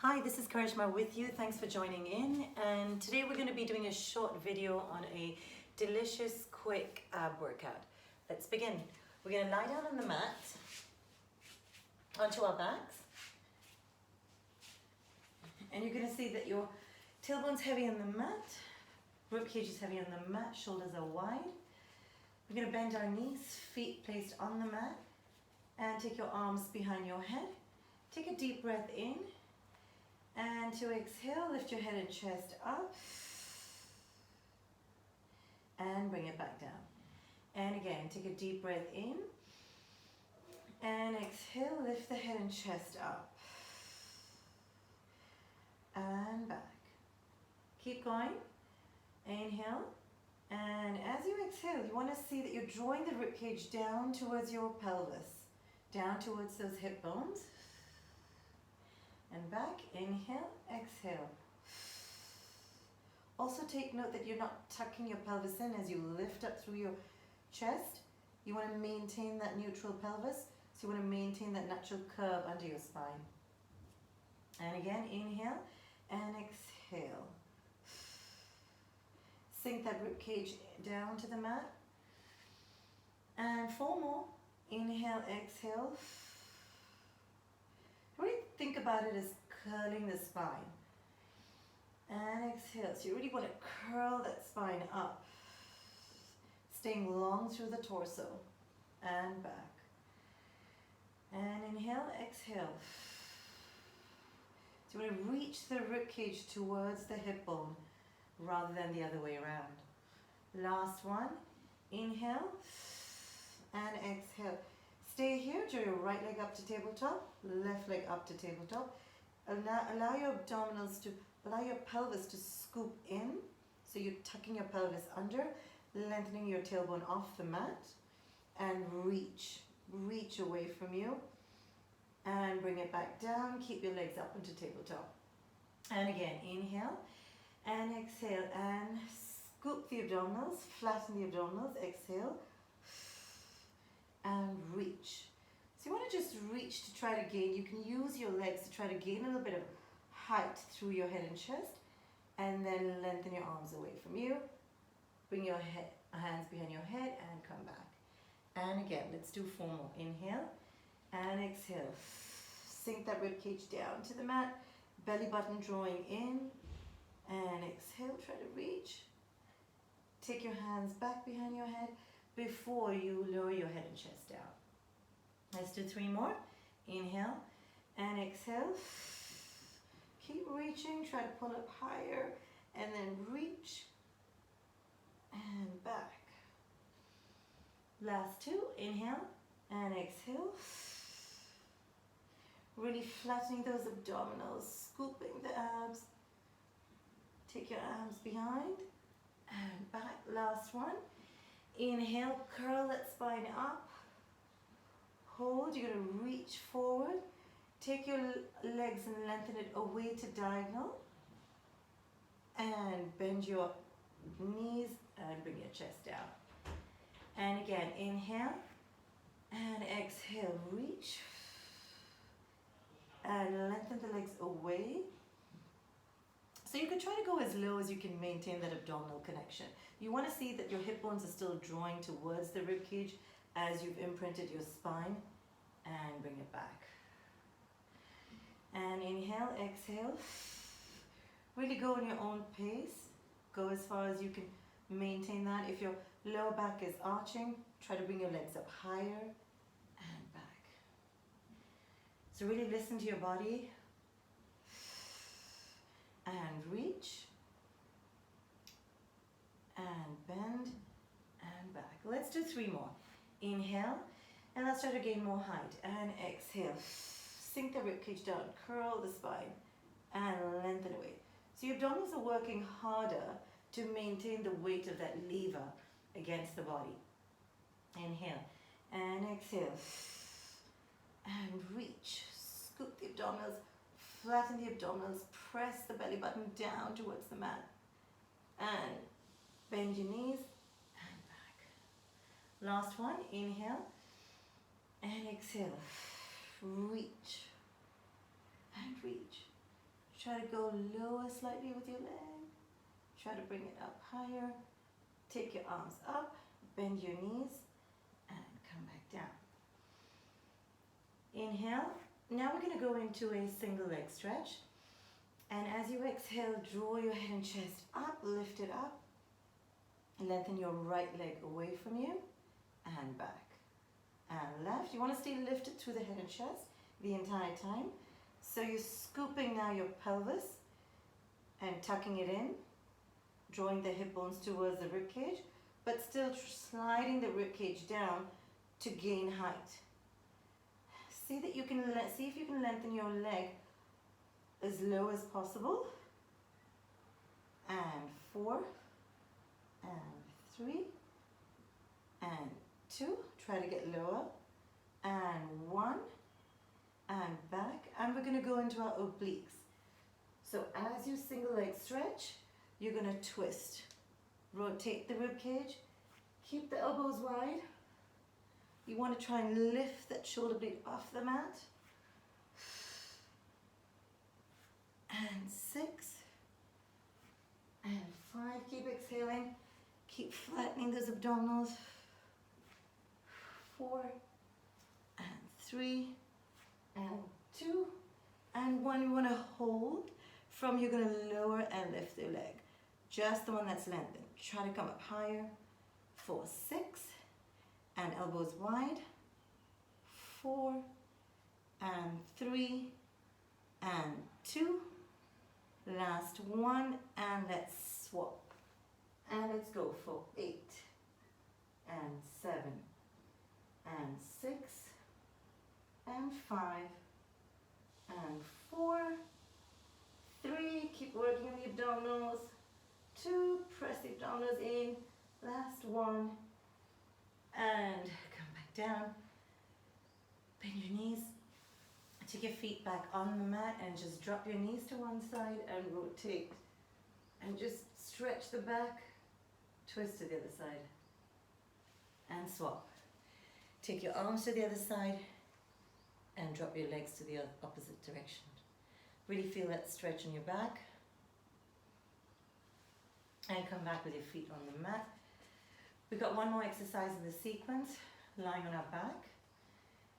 Hi, this is Karishma with you. Thanks for joining in. And today we're going to be doing a short video on a delicious, quick ab workout. Let's begin. We're going to lie down on the mat onto our backs. And you're going to see that your tailbone's heavy on the mat, rib cage is heavy on the mat, shoulders are wide. We're going to bend our knees, feet placed on the mat, and take your arms behind your head. Take a deep breath in. And to exhale, lift your head and chest up and bring it back down. And again, take a deep breath in and exhale, lift the head and chest up and back. Keep going. Inhale. And as you exhale, you want to see that you're drawing the rib cage down towards your pelvis, down towards those hip bones. And back, inhale, exhale. Also take note that you're not tucking your pelvis in as you lift up through your chest. You want to maintain that neutral pelvis, so you want to maintain that natural curve under your spine. And again, inhale and exhale. Sink that rib cage down to the mat. And 4 more. Inhale, exhale. Really think about it as curling the spine. And exhale. So you really want to curl that spine up. Staying long through the torso. And back. And inhale, exhale. So you want to reach the rib cage towards the hip bone rather than the other way around. Last one. Inhale and exhale. Stay here, draw your right leg up to tabletop, left leg up to tabletop. Allow your abdominals to, allow your pelvis to scoop in. So you're tucking your pelvis under, lengthening your tailbone off the mat, and reach away from you. And bring it back down, keep your legs up onto tabletop. And again, inhale and exhale, and scoop the abdominals, flatten the abdominals, exhale. And reach. So you want to just reach to try to gain, you can use your legs to try to gain a little bit of height through your head and chest, and then lengthen your arms away from you. Bring your hands behind your head and come back. And again, let's do 4 more. Inhale and exhale. Sink that rib cage down to the mat, belly button drawing in, and exhale, try to reach. Take your hands back behind your head before you lower your head and chest down. Let's do 3 more. Inhale and exhale. Keep reaching, try to pull up higher, and then reach and back. Last 2, inhale and exhale. Really flattening those abdominals, scooping the abs. Take your arms behind and back. Last one. Inhale, curl that spine up. Hold, you're going to reach forward. Take your legs and lengthen it away to diagonal. And bend your knees and bring your chest down. And again, inhale and exhale, reach. And lengthen the legs away. So you can try to go as low as you can maintain that abdominal connection. You want to see that your hip bones are still drawing towards the rib cage as you've imprinted your spine, and bring it back. And inhale, exhale. Really go in your own pace. Go as far as you can maintain that. If your lower back is arching, try to bring your legs up higher and back. So really listen to your body. And reach, and bend, and back. Let's do 3 more. Inhale, and let's try to gain more height. And exhale, sink the ribcage down, curl the spine, and lengthen away. So your abdominals are working harder to maintain the weight of that lever against the body. Inhale, and exhale, and reach. Scoop the abdominals, flatten the abdominals, press the belly button down towards the mat, and bend your knees and back. Last one, inhale and exhale. Reach and reach Try to go lower slightly with your leg. Try to bring it up higher. Take your arms up, bend your knees, and come back down. Inhale. Now we're going to go into a single leg stretch. And as you exhale, draw your head and chest up, lift it up. Lengthen your right leg away from you and back. And left. You want to stay lifted through the head and chest the entire time. So you're scooping now your pelvis and tucking it in, drawing the hip bones towards the rib cage, but still sliding the rib cage down to gain height. See if you can lengthen your leg as low as possible. And 4, and 3, and 2. Try to get lower. And 1, and back. And we're going to go into our obliques. So as you single leg stretch, you're going to twist. Rotate the rib cage. Keep the elbows wide. You want to try and lift that shoulder blade off the mat. And 6, and 5. Keep exhaling. Keep flattening those abdominals. 4, and 3, and 2, and 1. We want to hold. From you're going to lower and lift your leg. Just the one that's lengthened. Try to come up higher. 4, 6, and elbows wide. 4, and 3, and 2. Last 1, and let's swap. And let's go for 8, and 7, and 6, and 5, and 4, 3, keep working on the abdominals. 2, press the abdominals in. Last 1, and come back down. Bend your knees. Take your feet back on the mat and just drop your knees to one side and rotate. And just stretch the back. Twist to the other side. And swap. Take your arms to the other side and drop your legs to the opposite direction. Really feel that stretch in your back. And come back with your feet on the mat. We've got one more exercise in the sequence, lying on our back.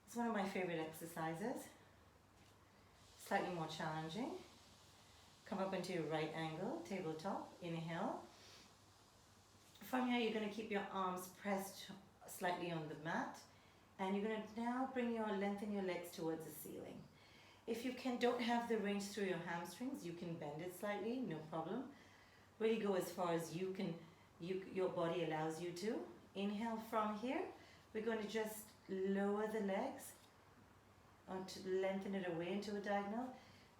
It's one of my favorite exercises. Slightly more challenging. Come up into your right angle, tabletop, inhale. From here, you're going to keep your arms pressed slightly on the mat. And you're going to now lengthen your legs towards the ceiling. If you don't have the range through your hamstrings, you can bend it slightly, no problem. Really go as far as your body allows you to. Inhale from here. We're going to just lower the legs, to lengthen it away into a diagonal,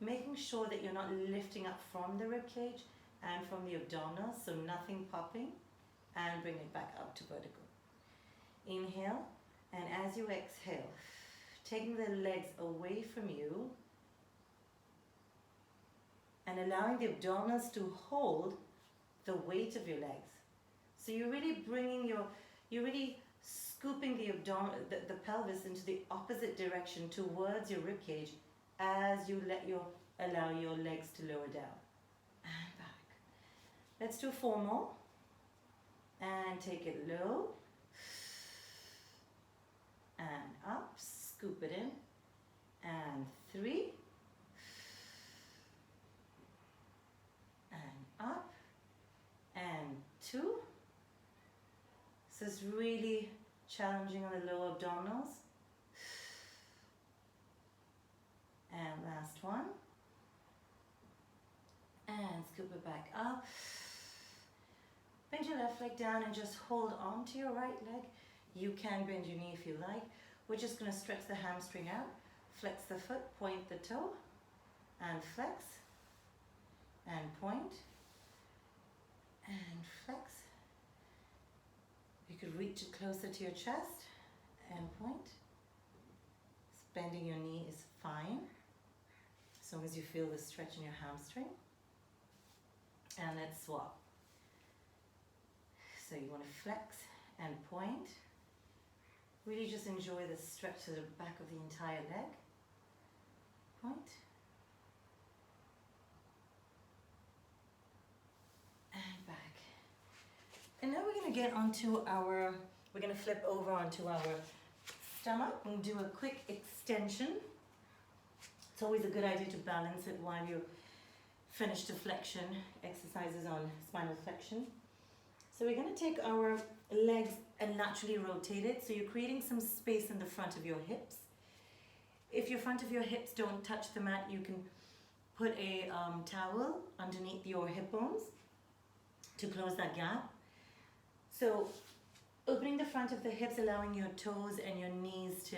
making sure that you're not lifting up from the rib cage and from the abdominals, so nothing popping, and bring it back up to vertical. Inhale, and as you exhale, taking the legs away from you and allowing the abdominals to hold the weight of your legs. So you're really scooping the pelvis into the opposite direction towards your rib cage as you allow your legs to lower down and back. Let's do 4 more. And take it low and up, scoop it in, and 3, and up, and 2. So it's really challenging on the lower abdominals. And last one. And scoop it back up. Bend your left leg down and just hold on to your right leg. You can bend your knee if you like. We're just going to stretch the hamstring out. Flex the foot, point the toe, and flex, and point, and flex. You could reach it closer to your chest and point. Bending your knee is fine, as long as you feel the stretch in your hamstring. And let's swap. So you want to flex and point. Really just enjoy the stretch to the back of the entire leg. Point. get onto our, we're going to flip over onto our stomach and do a quick extension. It's always a good idea to balance it while you finish the flexion exercises on spinal flexion. So we're going to take our legs and naturally rotate it. So you're creating some space in the front of your hips. If your front of your hips don't touch the mat, you can put a towel underneath your hip bones to close that gap. So opening the front of the hips, allowing your toes and your knees to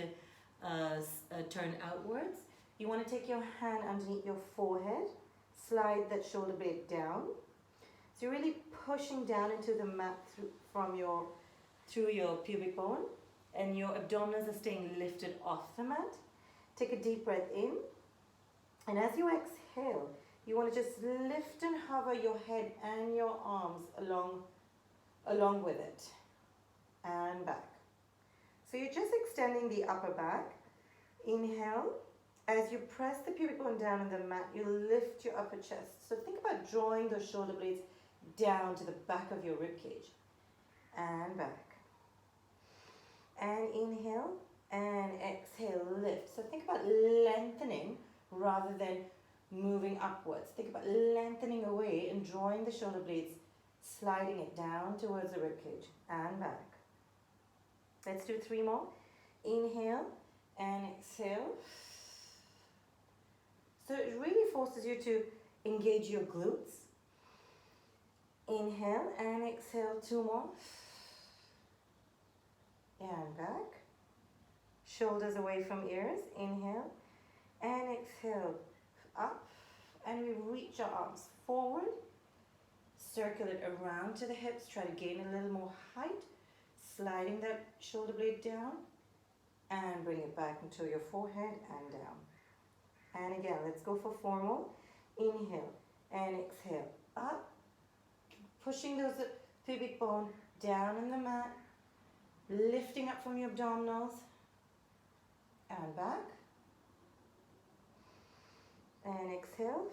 turn outwards. You want to take your hand underneath your forehead, slide that shoulder blade down. So you're really pushing down into the mat through your pubic bone, and your abdominals are staying lifted off the mat. Take a deep breath in, and as you exhale, you want to just lift and hover your head and your arms along with it, and back. So you're just extending the upper back. Inhale. As you press the pubic bone down on the mat, you lift your upper chest. So think about drawing those shoulder blades down to the back of your rib cage. And back. And inhale and exhale, lift. So think about lengthening rather than moving upwards. Think about lengthening away and drawing the shoulder blades, sliding it down towards the rib cage and back. Let's do 3 more. Inhale and exhale. So it really forces you to engage your glutes. Inhale and exhale, 2 more. And back. Shoulders away from ears. Inhale and exhale, up. And we reach our arms forward. Circle it around to the hips. Try to gain a little more height. Sliding that shoulder blade down. And bring it back into your forehead and down. And again, let's go for 4 more. Inhale and exhale, up. Pushing those pubic bone down in the mat. Lifting up from your abdominals. And back. And exhale.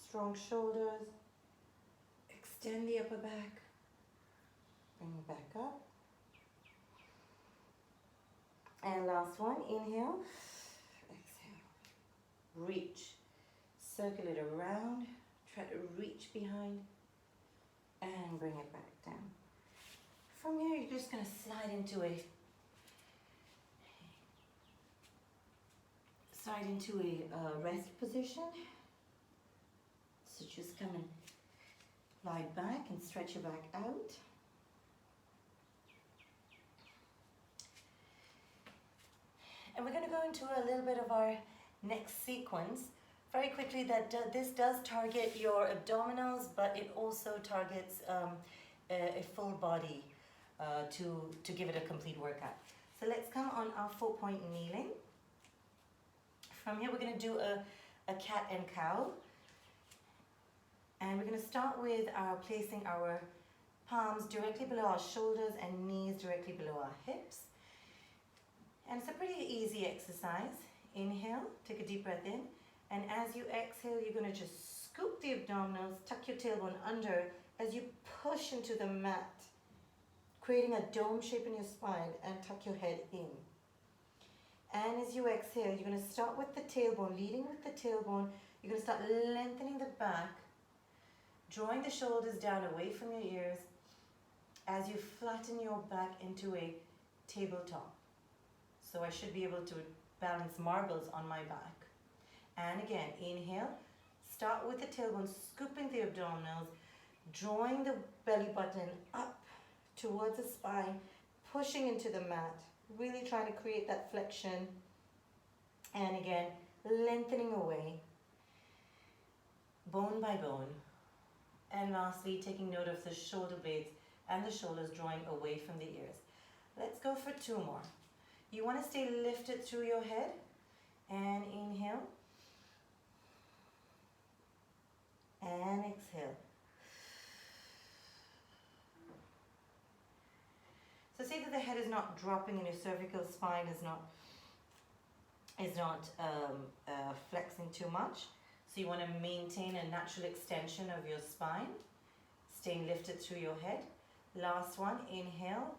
Strong shoulders. Extend the upper back. Bring it back up. And last one, inhale, exhale, reach, circle it around, try to reach behind, and bring it back down. From here, you're just going to slide into a rest position. So just come and lie back and stretch your back out. And we're going to go into a little bit of our next sequence. Very quickly, this does target your abdominals, but it also targets a full body to give it a complete workout. So let's come on our 4-point kneeling. From here, we're going to do a cat and cow. And we're going to start with placing our palms directly below our shoulders and knees directly below our hips. And it's a pretty easy exercise. Inhale, take a deep breath in. And as you exhale, you're going to just scoop the abdominals, tuck your tailbone under as you push into the mat, creating a dome shape in your spine, and tuck your head in. And as you exhale, you're going to start with the tailbone, leading with the tailbone. You're going to start lengthening the back, drawing the shoulders down away from your ears as you flatten your back into a tabletop. So I should be able to balance marbles on my back. And again, inhale, start with the tailbone, scooping the abdominals, drawing the belly button up towards the spine, pushing into the mat, really trying to create that flexion. And again, lengthening away, bone by bone. And lastly, taking note of the shoulder blades and the shoulders drawing away from the ears. Let's go for 2 more. You want to stay lifted through your head. And inhale. And exhale. So see that the head is not dropping and your cervical spine is not flexing too much. So you want to maintain a natural extension of your spine. staying lifted through your head. Last one, inhale,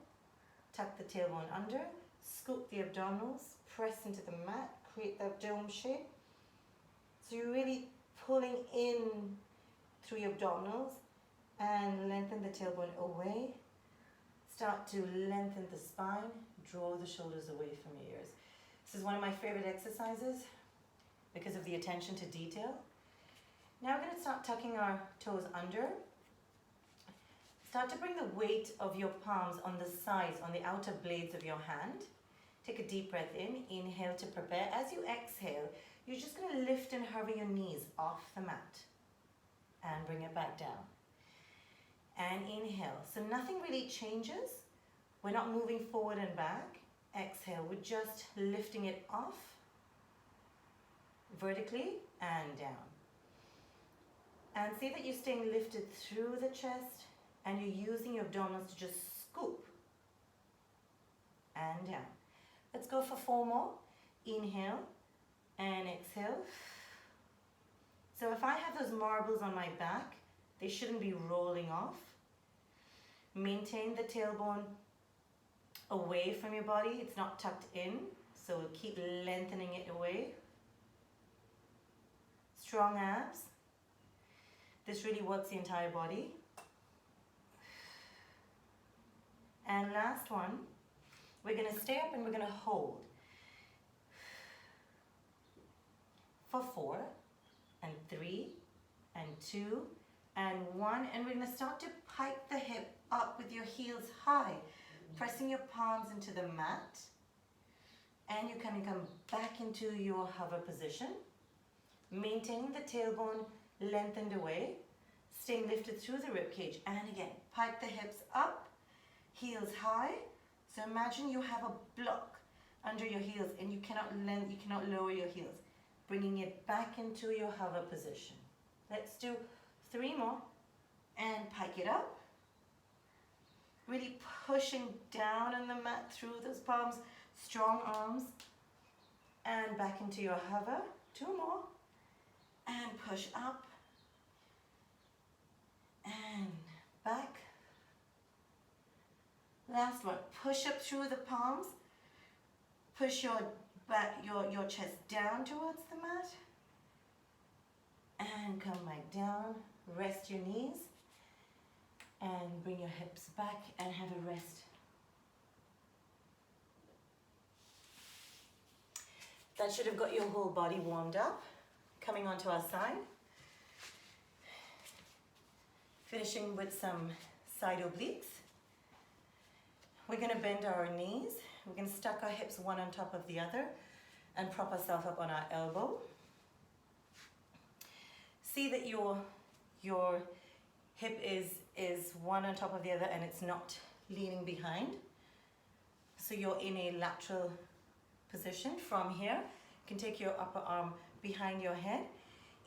tuck the tailbone under, scoop the abdominals, press into the mat, create that dome shape. So you're really pulling in through your abdominals and lengthen the tailbone away. Start to lengthen the spine, draw the shoulders away from your ears. This is one of my favorite exercises because of the attention to detail. Now we're going to start tucking our toes under. Start to bring the weight of your palms on the sides, on the outer blades of your hand. Take a deep breath in, inhale to prepare. As you exhale, you're just going to lift and hover your knees off the mat and bring it back down. And inhale. So nothing really changes. We're not moving forward and back. Exhale, we're just lifting it off vertically and down. And see that you're staying lifted through the chest and you're using your abdominals to just scoop and down. Let's go for 4 more. Inhale and exhale. So if I have those marbles on my back, they shouldn't be rolling off. Maintain the tailbone away from your body. It's not tucked in, so keep lengthening it away. Strong abs. This really works the entire body. And last one, we're going to stay up and we're going to hold for 4 and 3 and 2 and 1, and we're going to start to pike the hip up with your heels high, pressing your palms into the mat, and you can come back into your hover position, maintaining the tailbone lengthened away, staying lifted through the rib cage, and again, pike the hips up, heels high. So imagine you have a block under your heels and you cannot lower your heels, bringing it back into your hover position. Let's do 3 more and pike it up. Really pushing down on the mat through those palms, strong arms, and back into your hover. 2 more and push up and back. Last one, push up through the palms, push your chest down towards the mat, and come back down, rest your knees, and bring your hips back and have a rest. That should have got your whole body warmed up. Coming onto our side. Finishing with some side obliques. We're going to bend our knees. We're going to stack our hips one on top of the other and prop ourselves up on our elbow. See that your hip is one on top of the other and it's not leaning behind. So you're in a lateral position. From here, you can take your upper arm behind your head.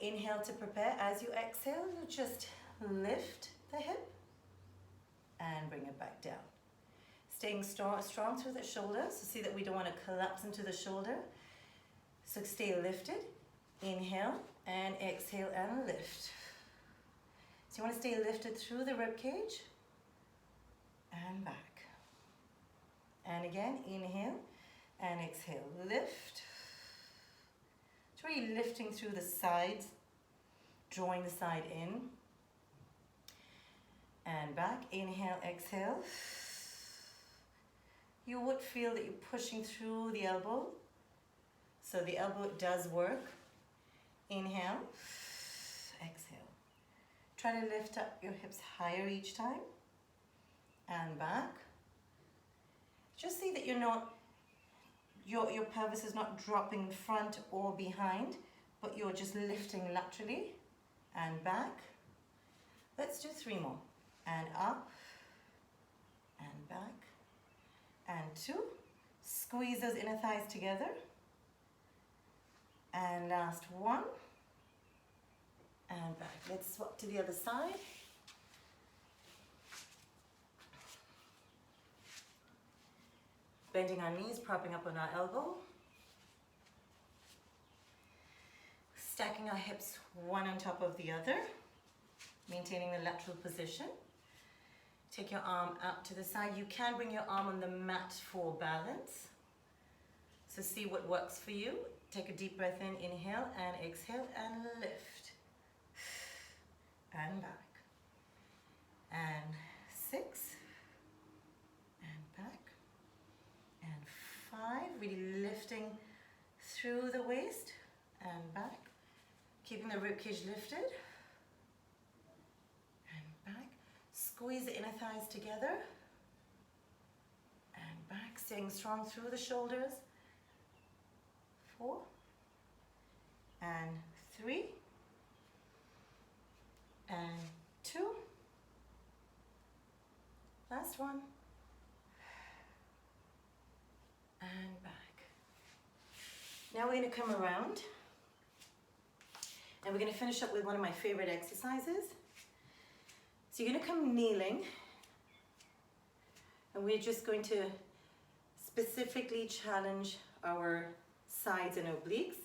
Inhale to prepare. As you exhale, you just lift the hip and bring it back down. Staying strong through the shoulders. So see that we don't want to collapse into the shoulder. So stay lifted. Inhale and exhale and lift. So you want to stay lifted through the rib cage and back. And again, inhale and exhale. Lift. It's really lifting through the sides, drawing the side in and back. Inhale, exhale. You would feel that you're pushing through the elbow. So the elbow does work. Inhale, exhale. Try to lift up your hips higher each time and back. Just see that you're not, your pelvis is not dropping in front or behind, but you're just lifting laterally and back. Let's do 3 more. And up and back. And 2. Squeeze those inner thighs together. And last 1. And back. Let's swap to the other side. Bending our knees, propping up on our elbow. Stacking our hips one on top of the other. Maintaining the lateral position. Take your arm out to the side. You can bring your arm on the mat for balance. So see what works for you. Take a deep breath in, inhale and exhale and lift. And back. And 6. And back. And 5. Really lifting through the waist and back. Keeping the ribcage lifted. And back. Squeeze the inner thighs together. And back. Staying strong through the shoulders. 4. And 3. And 2. Last one. And back. Now we're going to come around and we're going to finish up with one of my favorite exercises. So you're going to come kneeling and we're just going to specifically challenge our sides and obliques.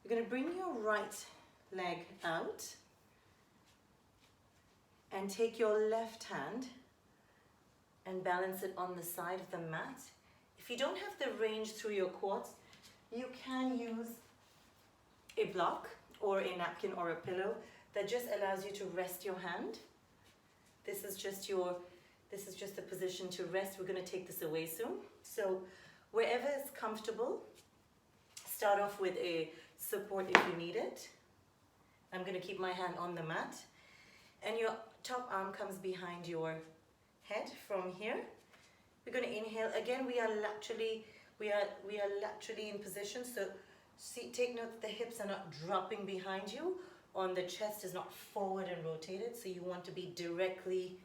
You're going to bring your right leg out and take your left hand and balance it on the side of the mat. If you don't have the range through your quads, you can use a block or a napkin or a pillow that just allows you to rest your hand. This is just the position to rest. We're going to take this away soon. So wherever is comfortable, start off with a support if you need it. I'm going to keep my hand on the mat. And your top arm comes behind your head from here. We're going to inhale. Again, we are laterally in position. So see, take note that the hips are not dropping behind you, or the chest is not forward and rotated. So you want to be directly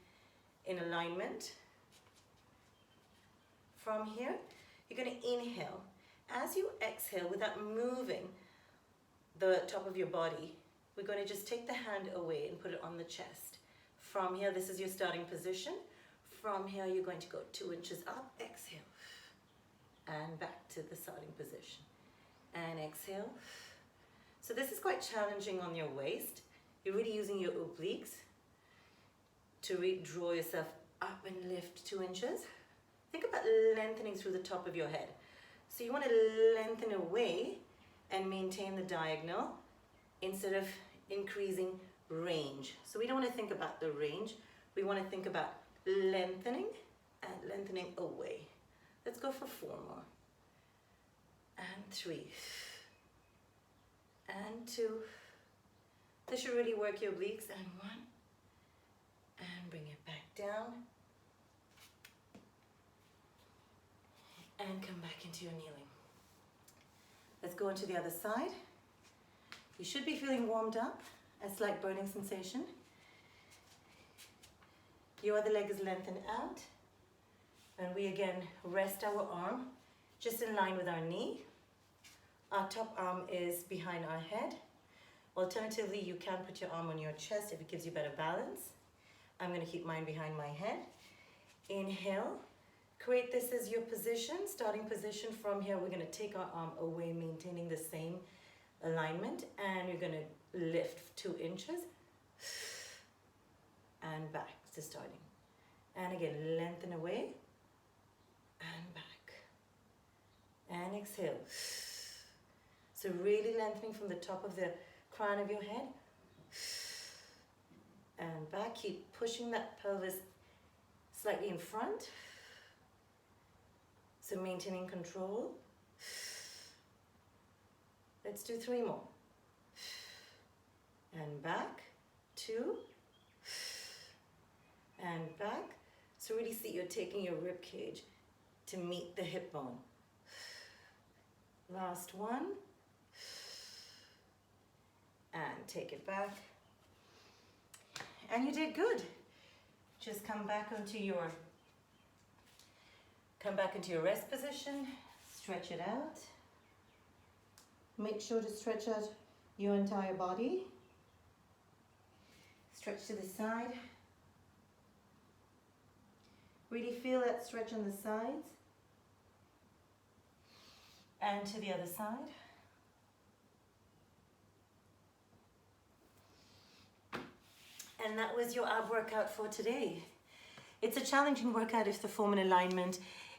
in alignment. From here, you're going to inhale. As you exhale, without moving the top of your body, we're going to just take the hand away and put it on the chest. From here, this is your starting position. From here, you're going to go 2 inches up, exhale, and back to the starting position. And exhale. So this is quite challenging on your waist. You're really using your obliques to really draw yourself up and lift 2 inches. Think about lengthening through the top of your head. So you want to lengthen away and maintain the diagonal instead of increasing range. So we don't want to think about the range. We want to think about lengthening and lengthening away. Let's go for 4 more. And 3. And 2. This should really work your obliques. And 1. And bring it back down. And come back into your kneeling. Let's go into the other side. You should be feeling warmed up, a slight burning sensation. Your other leg is lengthened out. And we again rest our arm just in line with our knee. Our top arm is behind our head. Alternatively, you can put your arm on your chest if it gives you better balance. I'm going to keep mine behind my head. Inhale. Create this as your position, starting position. From here, we're going to take our arm away, maintaining the same alignment. And you're going to lift 2 inches. And back to starting. And again, lengthen away. And back. And exhale. So really lengthening from the top of the crown of your head. And back. Keep pushing that pelvis slightly in front. So maintaining control. Let's do 3 more. And back. 2. And back. So really see you're taking your rib cage to meet the hip bone. Last one. And take it back. And you did good. Just come back into your rest position. Stretch it out. Make sure to stretch out your entire body. Stretch to the side. Really feel that stretch on the sides. And to the other side. And that was your ab workout for today. It's a challenging workout if the form and alignment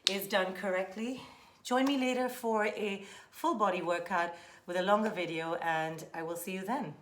is done correctly. Join me later for a full body workout with a longer video, and I will see you then.